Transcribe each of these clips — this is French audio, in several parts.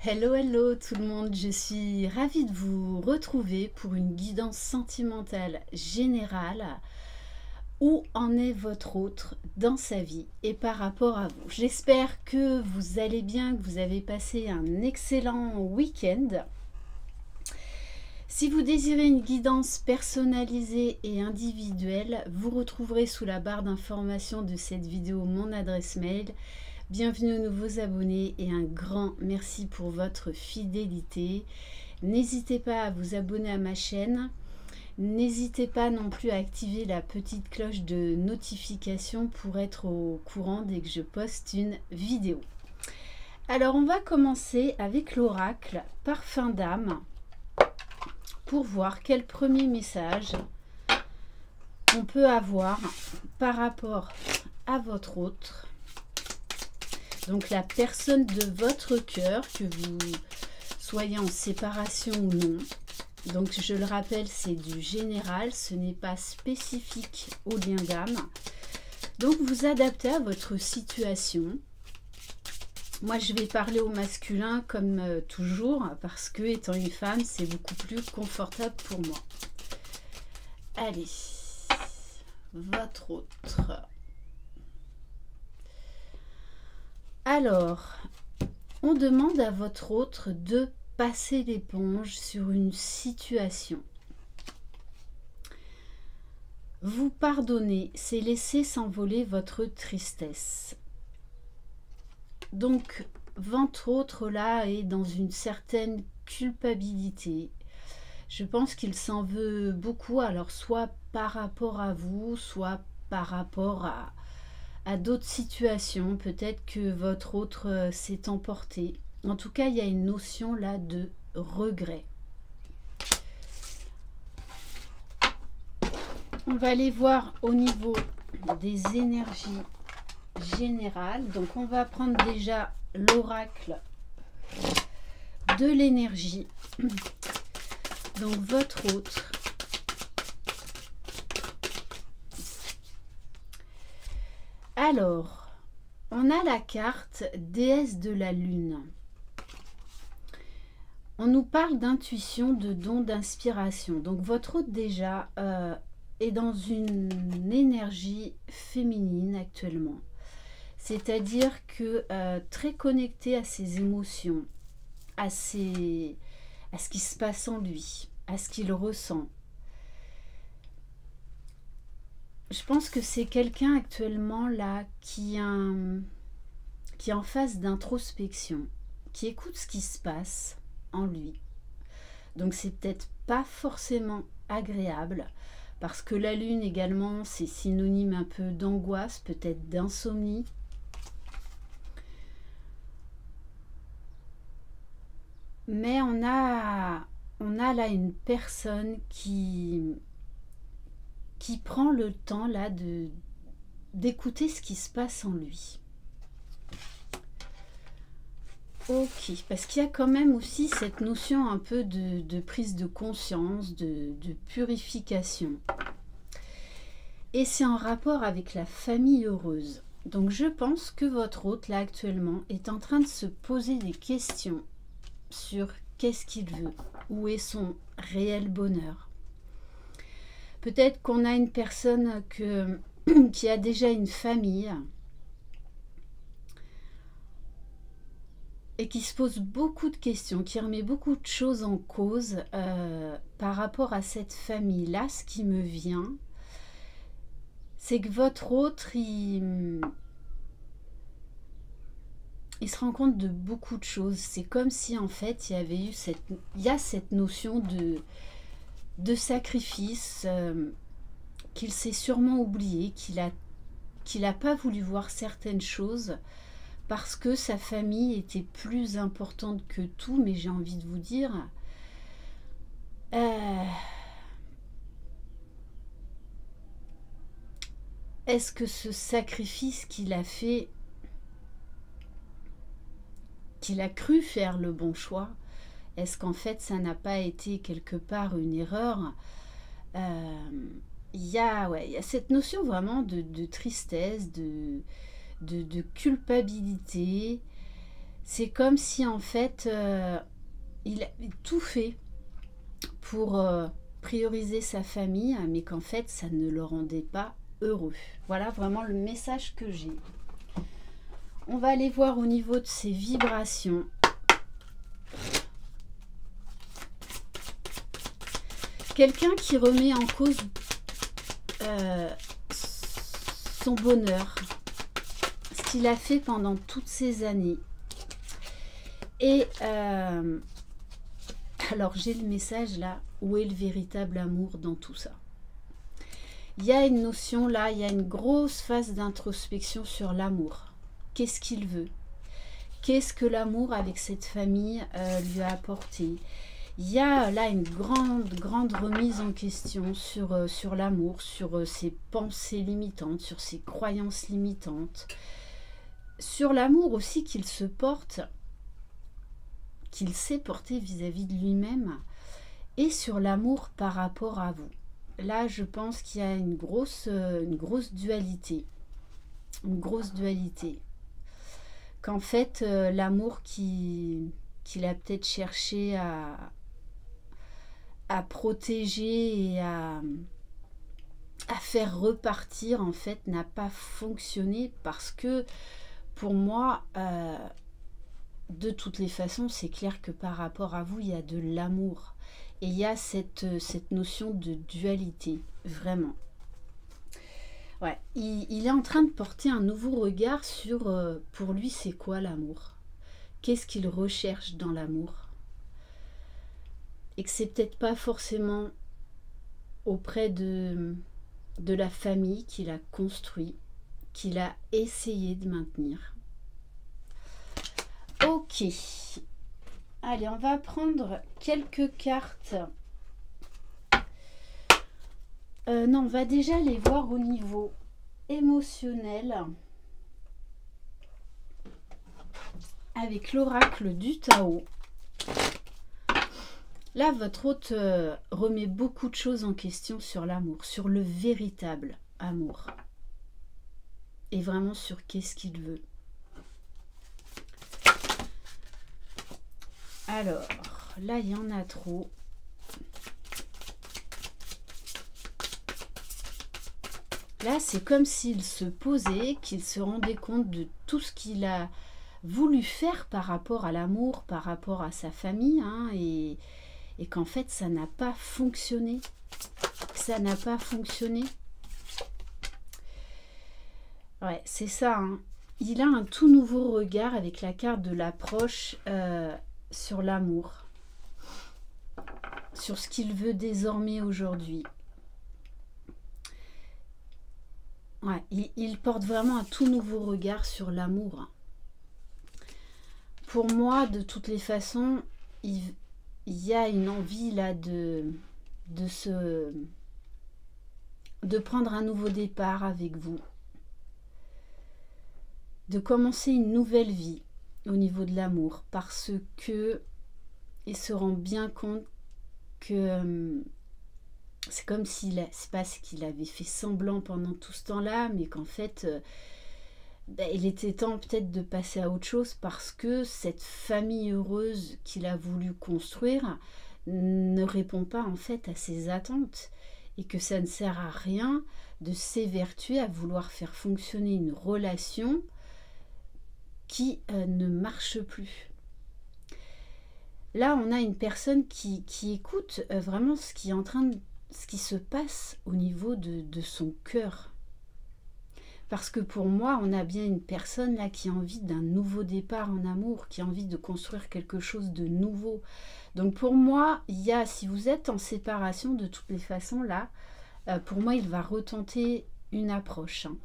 Hello, hello tout le monde, je suis ravie de vous retrouver pour une guidance sentimentale générale. Où en est votre autre dans sa vie et par rapport à vous? J'espère que vous allez bien, que vous avez passé un excellent week-end. Si vous désirez une guidance personnalisée et individuelle, vous retrouverez sous la barre d'information de cette vidéo mon adresse mail. Bienvenue aux nouveaux abonnés et un grand merci pour votre fidélité. N'hésitez pas à vous abonner à ma chaîne. N'hésitez pas non plus à activer la petite cloche de notification pour être au courant dès que je poste une vidéo. Alors on va commencer avec l'oracle Parfum d'âme pour voir quel premier message on peut avoir par rapport à votre autre. Donc la personne de votre cœur, que vous soyez en séparation ou non. Donc je le rappelle, c'est du général, ce n'est pas spécifique au lien d'âme. Donc vous adaptez à votre situation. Moi je vais parler au masculin comme toujours, parce que étant une femme, c'est beaucoup plus confortable pour moi. Allez, votre autre. Alors, on demande à votre autre de passer l'éponge sur une situation. Vous pardonner, c'est laisser s'envoler votre tristesse. Donc, votre autre là est dans une certaine culpabilité. Je pense qu'il s'en veut beaucoup, alors soit par rapport à vous, soit par rapport à d'autres situations. Peut-être que votre autre s'est emporté. En tout cas, il y a une notion là de regret. On va aller voir au niveau des énergies générales. Donc, on va prendre déjà l'oracle de l'énergie. Donc, votre autre. Alors, on a la carte déesse de la lune. On nous parle d'intuition, de don, d'inspiration. Donc votre hôte déjà est dans une énergie féminine actuellement. C'est-à-dire que très connecté à ses émotions, à ce qui se passe en lui, à ce qu'il ressent. Je pense que c'est quelqu'un actuellement là qui est en phase d'introspection, qui écoute ce qui se passe en lui. Donc c'est peut-être pas forcément agréable parce que la lune également c'est synonyme un peu d'angoisse, peut-être d'insomnie. Mais on a là une personne qui prend le temps là d'écouter ce qui se passe en lui. Ok, parce qu'il y a quand même aussi cette notion un peu de prise de conscience, de purification. Et c'est en rapport avec la famille heureuse. Donc je pense que votre hôte là actuellement est en train de se poser des questions sur qu'est-ce qu'il veut, où est son réel bonheur. Peut-être qu'on a une personne qui a déjà une famille et qui se pose beaucoup de questions, qui remet beaucoup de choses en cause par rapport à cette famille-là. Ce qui me vient, c'est que votre autre, il se rend compte de beaucoup de choses. C'est comme si en fait il y a cette notion de sacrifice qu'il s'est sûrement oublié, qu'il a pas voulu voir certaines choses parce que sa famille était plus importante que tout. Mais j'ai envie de vous dire, est-ce que ce sacrifice qu'il a fait, qu'il a cru faire le bon choix, est-ce qu'en fait ça n'a pas été quelque part une erreur? Il y a cette notion vraiment de tristesse, de culpabilité. C'est comme si en fait il a tout fait pour prioriser sa famille, mais qu'en fait ça ne le rendait pas heureux. Voilà vraiment le message que j'ai. On va aller voir au niveau de ses vibrations. Quelqu'un qui remet en cause son bonheur, ce qu'il a fait pendant toutes ces années. Et alors j'ai le message là, où est le véritable amour dans tout ça? Il y a une notion là, il y a une grosse phase d'introspection sur l'amour. Qu'est-ce qu'il veut? Qu'est-ce que l'amour avec cette famille lui a apporté? Il y a là une grande remise en question sur l'amour, sur ses pensées limitantes, sur ses croyances limitantes, sur l'amour aussi qu'il se porte, qu'il sait porter vis-à-vis de lui-même, et sur l'amour par rapport à vous. Là, je pense qu'il y a une grosse dualité. Une grosse dualité. Qu'en fait, l'amour qu'il a peut-être cherché à protéger et à faire repartir, en fait, n'a pas fonctionné parce que, pour moi, de toutes les façons, c'est clair que par rapport à vous, il y a de l'amour. Et il y a cette notion de dualité, vraiment. Ouais, il est en train de porter un nouveau regard sur, pour lui, c'est quoi l'amour? Qu'est-ce qu'il recherche dans l'amour? Et que c'est peut-être pas forcément auprès de la famille qu'il a construit, qu'il a essayé de maintenir. Ok. Allez, on va prendre quelques cartes. Non, on va déjà les voir au niveau émotionnel avec l'oracle du Tao. Là, votre hôte remet beaucoup de choses en question sur l'amour, sur le véritable amour. Et vraiment sur qu'est-ce qu'il veut. Alors, là, il y en a trop. Là, c'est comme s'il se posait, qu'il se rendait compte de tout ce qu'il a voulu faire par rapport à l'amour, par rapport à sa famille, hein, et qu'en fait, ça n'a pas fonctionné. Ça n'a pas fonctionné. Ouais, c'est ça. Hein. Il a un tout nouveau regard avec la carte de l'approche sur l'amour. Sur ce qu'il veut désormais aujourd'hui. Ouais, il porte vraiment un tout nouveau regard sur l'amour. Pour moi, de toutes les façons, il y a une envie là de prendre un nouveau départ avec vous. De commencer une nouvelle vie au niveau de l'amour. Parce que il se rend bien compte que c'est comme s'il, c'est pas ce qu'il avait fait semblant pendant tout ce temps-là, mais qu'en fait, il était temps peut-être de passer à autre chose parce que cette famille heureuse qu'il a voulu construire ne répond pas en fait à ses attentes et que ça ne sert à rien de s'évertuer à vouloir faire fonctionner une relation qui ne marche plus. Là, on a une personne qui écoute vraiment ce qui est en train de ce qui se passe au niveau de son cœur. Parce que pour moi, on a bien une personne là qui a envie d'un nouveau départ en amour, qui a envie de construire quelque chose de nouveau. Donc pour moi, il y a, si vous êtes en séparation de toutes les façons là, pour moi, il va retenter une approche. Hein.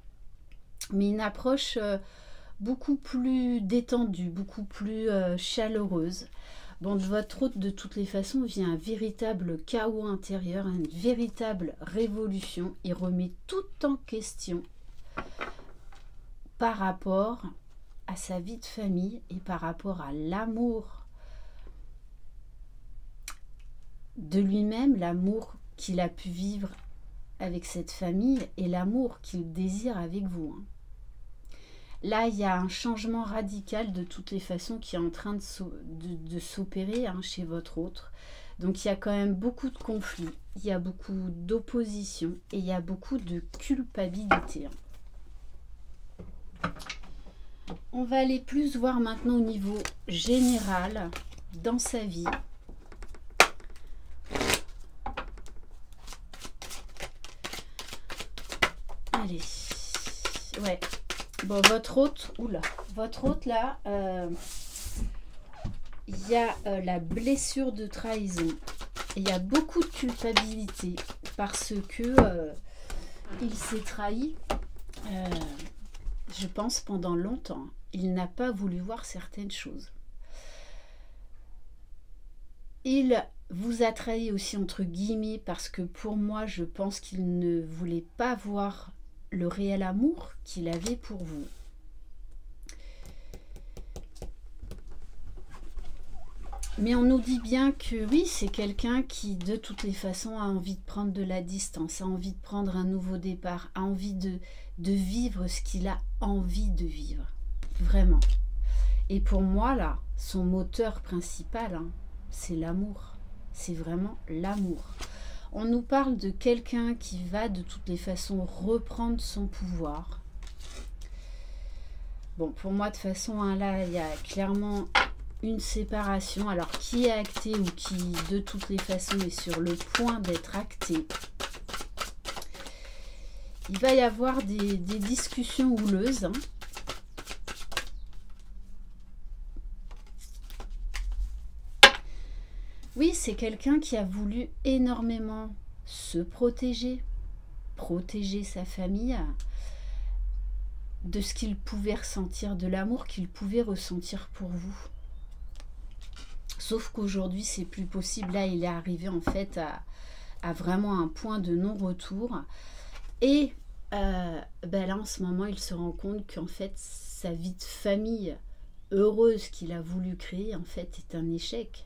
Mais une approche beaucoup plus détendue, beaucoup plus chaleureuse. Bon, de votre hôte, de toutes les façons, vient un véritable chaos intérieur, une véritable révolution. Il remet tout en question par rapport à sa vie de famille et par rapport à l'amour de lui-même, l'amour qu'il a pu vivre avec cette famille et l'amour qu'il désire avec vous. Là, il y a un changement radical de toutes les façons qui est en train de s'opérer hein, chez votre autre. Donc, il y a quand même beaucoup de conflits, il y a beaucoup d'opposition et il y a beaucoup de culpabilité. On va aller plus voir maintenant au niveau général dans sa vie. Allez, ouais. Bon, votre hôte, oula, votre hôte là, il y a la blessure de trahison. Il y a beaucoup de culpabilité parce que il s'est trahi, je pense, pendant longtemps. Il n'a pas voulu voir certaines choses. Il vous a trahi aussi entre guillemets parce que pour moi, je pense qu'il ne voulait pas voir le réel amour qu'il avait pour vous. Mais on nous dit bien que oui, c'est quelqu'un qui de toutes les façons a envie de prendre de la distance, a envie de prendre un nouveau départ, a envie de vivre ce qu'il a envie de vivre. Vraiment. Et pour moi, là, son moteur principal, hein, c'est l'amour. C'est vraiment l'amour. On nous parle de quelqu'un qui va de toutes les façons reprendre son pouvoir. Bon, pour moi, de toute façon, hein, là, il y a clairement une séparation. Alors, qui est actée ou qui, de toutes les façons, est sur le point d'être actée. Il va y avoir des discussions houleuses. Hein. Oui, c'est quelqu'un qui a voulu énormément se protéger, protéger sa famille de ce qu'il pouvait ressentir, de l'amour qu'il pouvait ressentir pour vous. Sauf qu'aujourd'hui, c'est plus possible. Là, il est arrivé en fait à vraiment un point de non-retour. Et là, en ce moment, il se rend compte qu'en fait, sa vie de famille heureuse qu'il a voulu créer, en fait, est un échec.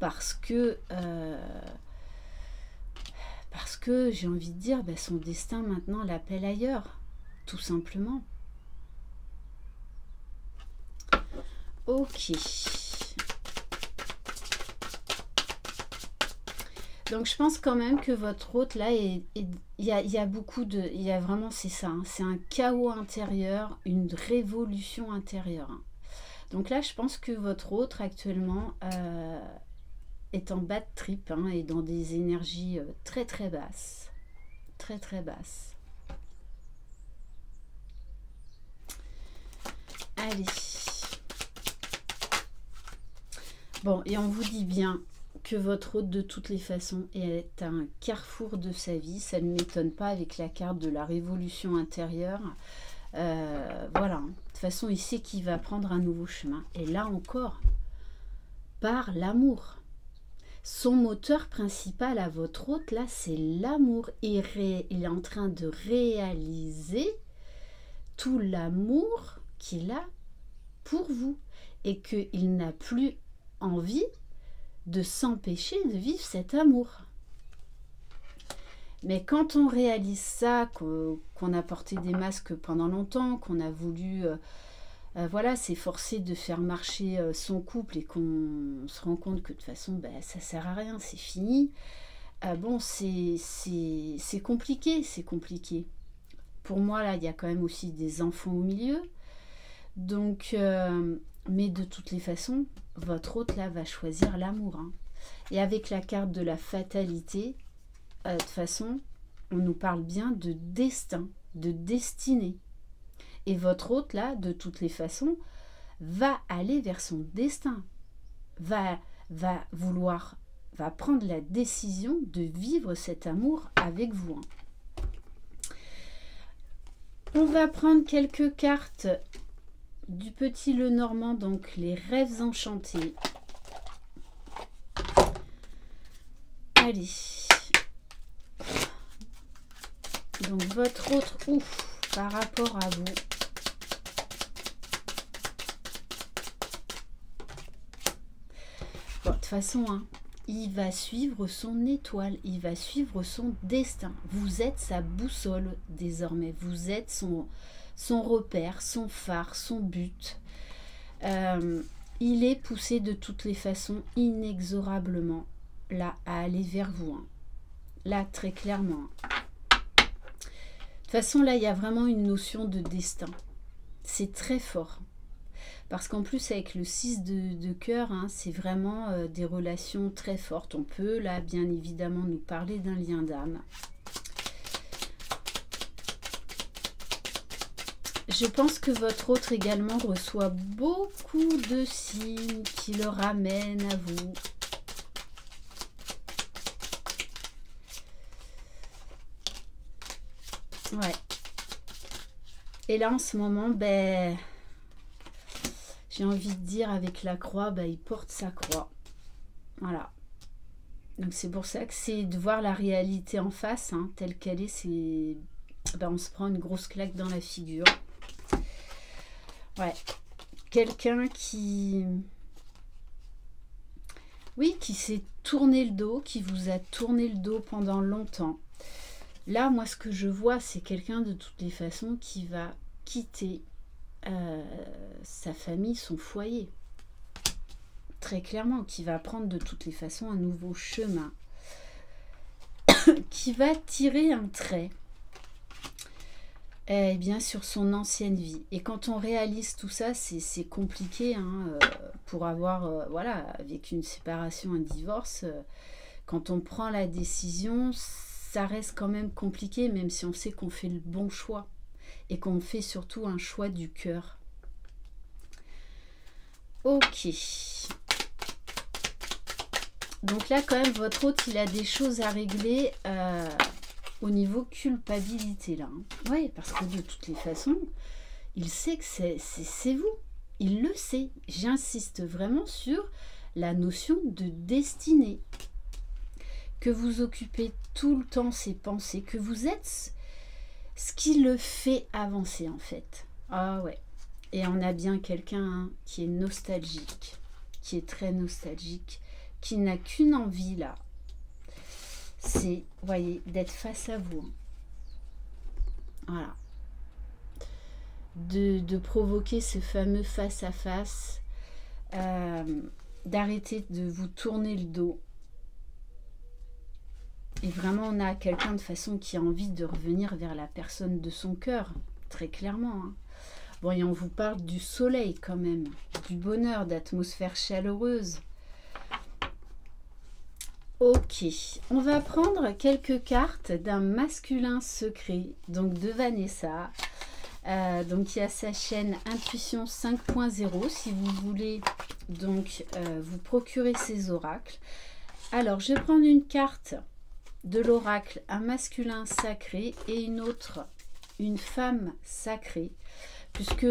Parce que j'ai envie de dire, son destin maintenant l'appelle ailleurs, tout simplement. Ok. Donc je pense quand même que votre hôte là, il y a beaucoup de... Il y a vraiment, c'est ça, hein, c'est un chaos intérieur, une révolution intérieure. Hein. Donc là, je pense que votre hôte actuellement... est en bad trip hein, et dans des énergies très très basses. Très très basses. Allez. Bon, et on vous dit bien que votre hôte de toutes les façons est un carrefour de sa vie. Ça ne m'étonne pas avec la carte de la révolution intérieure. Voilà. De toute façon, il sait qu'il va prendre un nouveau chemin. Et là encore, par l'amour. Son moteur principal à votre hôte, là, c'est l'amour. Il est en train de réaliser tout l'amour qu'il a pour vous. Et qu'il n'a plus envie de s'empêcher de vivre cet amour. Mais quand on réalise ça, qu'on a porté des masques pendant longtemps, qu'on a voulu... voilà, c'est forcé de faire marcher son couple et qu'on se rend compte que de toute façon, ça sert à rien, c'est fini. Bon, c'est compliqué, c'est compliqué. Pour moi, là, il y a quand même aussi des enfants au milieu. Donc, mais de toutes les façons, votre hôte, là, va choisir l'amour. Hein. Et avec la carte de la fatalité, de toute façon, on nous parle bien de destin, de destinée. Et votre hôte, là, de toutes les façons, va aller vers son destin. Va prendre la décision de vivre cet amour avec vous. Hein. On va prendre quelques cartes du Petit Lenormand, donc les rêves enchantés. Allez. Donc votre autre ouf par rapport à vous. Bon, de toute façon, hein, il va suivre son étoile, il va suivre son destin. Vous êtes sa boussole désormais, vous êtes son repère, son phare, son but. Il est poussé de toutes les façons, inexorablement, là, à aller vers vous. Hein. Là, très clairement. De toute façon, là, il y a vraiment une notion de destin. C'est très fort. Parce qu'en plus, avec le 6 de cœur, hein, c'est vraiment des relations très fortes. On peut, là, bien évidemment, nous parler d'un lien d'âme. Je pense que votre autre également reçoit beaucoup de signes qui le ramènent à vous. Ouais. Et là, en ce moment, ben, j'ai envie de dire avec la croix, ben, il porte sa croix. Voilà. Donc c'est pour ça que c'est de voir la réalité en face, hein, telle qu'elle est, c'est... Ben, on se prend une grosse claque dans la figure. Ouais. Quelqu'un qui... Oui, qui s'est tourné le dos, qui vous a tourné le dos pendant longtemps. Là, moi, ce que je vois, c'est quelqu'un de toutes les façons qui va quitter sa famille, son foyer. Très clairement, qui va prendre de toutes les façons un nouveau chemin. Qui va tirer un trait bien sur son ancienne vie. Et quand on réalise tout ça, c'est compliqué hein, pour avoir, voilà, avec une séparation, un divorce, quand on prend la décision, ça reste quand même compliqué, même si on sait qu'on fait le bon choix et qu'on fait surtout un choix du cœur. Ok. Donc là, quand même, votre hôte, il a des choses à régler au niveau culpabilité, là. Hein. Oui, parce que de toutes les façons, il sait que c'est vous. Il le sait. J'insiste vraiment sur la notion de destinée. Que vous occupez tout le temps ses pensées, que vous êtes ce qui le fait avancer, en fait. Ah ouais. Et on a bien quelqu'un hein, qui est nostalgique, qui est très nostalgique, qui n'a qu'une envie, là. C'est, voyez, d'être face à vous. Hein. Voilà. De provoquer ce fameux face-à-face, d'arrêter de vous tourner le dos. Et vraiment, on a quelqu'un de façon qui a envie de revenir vers la personne de son cœur, très clairement. Hein. Bon, et on vous parle du soleil quand même, du bonheur, d'atmosphère chaleureuse. Ok, on va prendre quelques cartes d'un masculin secret, donc de Vanessa. Donc il y a sa chaîne Intuition 5.0 si vous voulez donc vous procurer ces oracles. Alors je vais prendre une carte de l'oracle, un masculin sacré et une autre, une femme sacrée. Puisque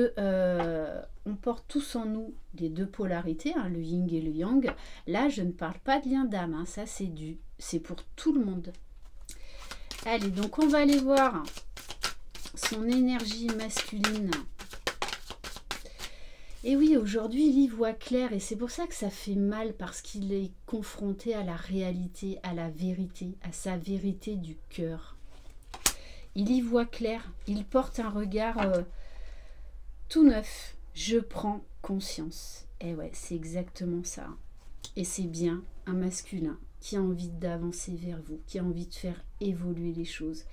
on porte tous en nous les deux polarités, hein, le yin et le yang. Là, je ne parle pas de lien d'âme, hein, ça c'est pour tout le monde. Allez, donc on va aller voir son énergie masculine. Et oui, aujourd'hui, il y voit clair et c'est pour ça que ça fait mal parce qu'il est confronté à la réalité, à la vérité, à sa vérité du cœur. Il y voit clair, il porte un regard... tout neuf, je prends conscience. Et ouais, c'est exactement ça. Et c'est bien un masculin qui a envie d'avancer vers vous, qui a envie de faire évoluer les choses,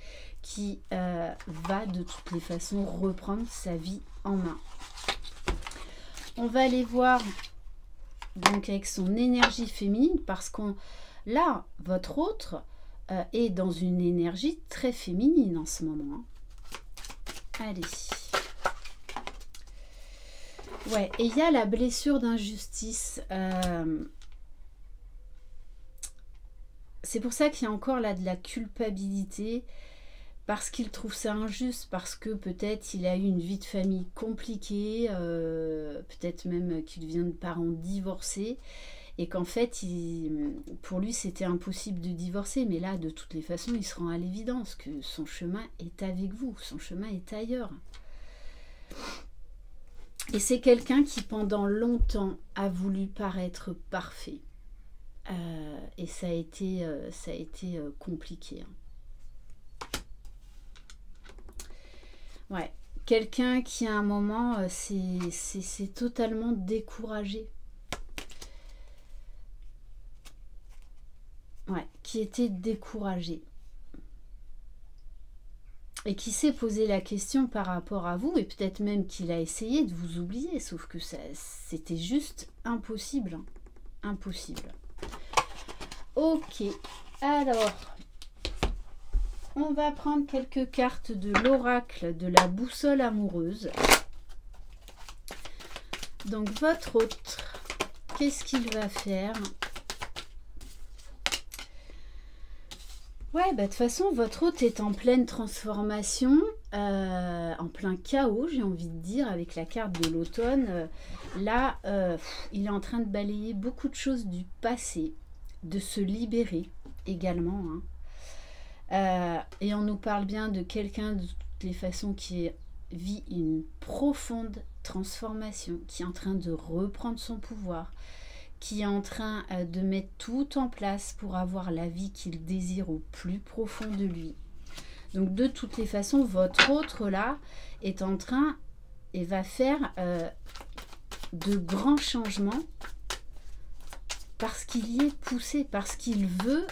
qui va de toutes les façons reprendre sa vie en main. On va aller voir donc avec son énergie féminine parce qu'on là, votre autre est dans une énergie très féminine en ce moment. Hein. Allez. Ouais, et il y a la blessure d'injustice. C'est pour ça qu'il y a encore là de la culpabilité, parce qu'il trouve ça injuste, parce que peut-être il a eu une vie de famille compliquée, peut-être même qu'il vient de parents divorcés, et qu'en fait, pour lui, c'était impossible de divorcer. Mais là, de toutes les façons, il se rend à l'évidence que son chemin est avec vous, son chemin est ailleurs. Et c'est quelqu'un qui pendant longtemps a voulu paraître parfait. Et ça a été compliqué. Hein. Ouais. quelqu'un qui à un moment c'est totalement découragé. Ouais, qui était découragé. Et qui s'est posé la question par rapport à vous, et peut-être même qu'il a essayé de vous oublier, sauf que c'était juste impossible. Hein. Impossible. Ok, alors, on va prendre quelques cartes de l'oracle de la boussole amoureuse. Donc, votre autre, qu'est-ce qu'il va faire ? Ouais, bah de toute façon, votre hôte est en pleine transformation, en plein chaos, j'ai envie de dire, avec la carte de l'automne. Là, il est en train de balayer beaucoup de choses du passé, de se libérer également. Hein. Et on nous parle bien de quelqu'un, de toutes les façons, qui vit une profonde transformation, qui est en train de reprendre son pouvoir, qui est en train de mettre tout en place pour avoir la vie qu'il désire au plus profond de lui. Donc de toutes les façons, votre autre là est en train et va faire de grands changements parce qu'il y est poussé, parce qu'il veut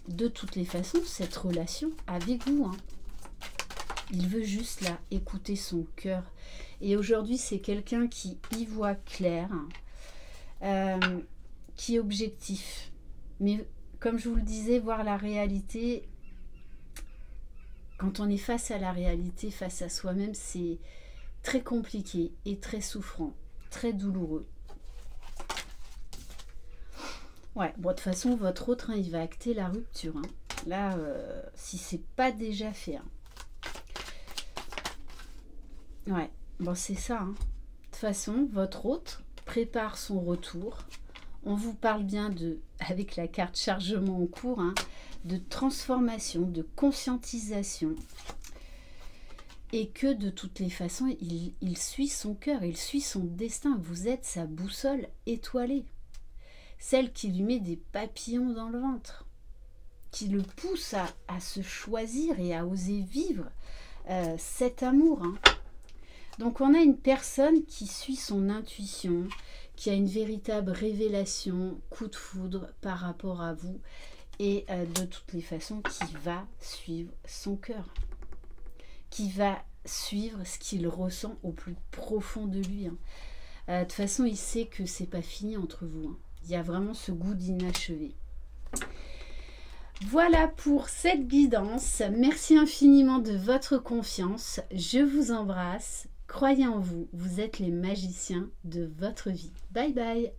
de toutes les façons cette relation avec vous. Hein. Il veut juste là écouter son cœur. Et aujourd'hui, c'est quelqu'un qui y voit clair. Qui est objectif, mais comme je vous le disais, voir la réalité, quand on est face à la réalité, face à soi-même, c'est très compliqué et très souffrant, très douloureux. Ouais, bon, de toute façon, votre autre, hein, il va acter la rupture. Hein. Là, si c'est pas déjà fait. Hein. Ouais, bon, c'est ça. Hein. De toute façon, votre autre prépare son retour. On vous parle bien de, avec la carte chargement en cours, hein, de transformation, de conscientisation. Et que de toutes les façons, il suit son cœur, il suit son destin. Vous êtes sa boussole étoilée. Celle qui lui met des papillons dans le ventre. Qui le pousse à se choisir et à oser vivre cet amour. Hein. Donc on a une personne qui suit son intuition, qui a une véritable révélation, coup de foudre par rapport à vous et de toutes les façons qui va suivre son cœur, qui va suivre ce qu'il ressent au plus profond de lui. Hein. De toute façon, il sait que c'est pas fini entre vous. Hein. Il y a vraiment ce goût d'inachevé. Voilà pour cette guidance. Merci infiniment de votre confiance. Je vous embrasse. Croyez en vous, vous êtes les magiciens de votre vie. Bye bye.